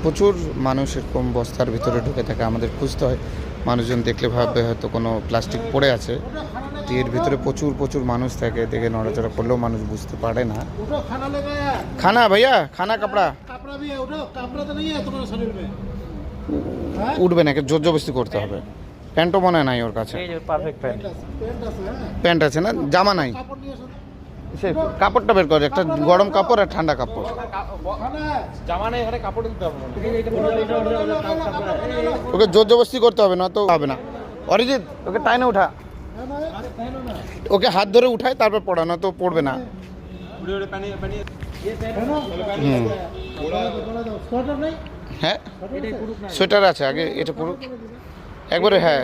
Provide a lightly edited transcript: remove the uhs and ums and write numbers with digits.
প্রচুর মানুষ এরকম বস্তার ভিতরে ঢুকে থাকে, আমাদের খুঁজতে হয়। মানুষজন দেখলে ভাববে হয়তো কোনো প্লাস্টিক পড়ে আছে, তো এর ভিতরে প্রচুর প্রচুর মানুষ থাকে, দেখে নড়াচড়া করলেও মানুষ বুঝতে পারে না। খানা ভাইয়া, খানা কাপড়া উঠবে না, জোর জবরদস্তি করতে হবে। প্যান্টও মনে হয় নাই ওর কাছে, প্যান্ট আছে না, জামা নাই। সে কাপড়টা বের করে, একটা গরম কাপড় আর ঠান্ডা কাপড়। ওকে জোর জবরদস্তি করতে হবে, না তো হবে না। অরিজিৎ ওকে টাইনে উঠা, ওকে হাত ধরে উঠায় তারপর পড়া, না তো পড়বে না। হ্যাঁ সোয়েটার আছে, আগে এটা পুরো একবারে। হ্যাঁ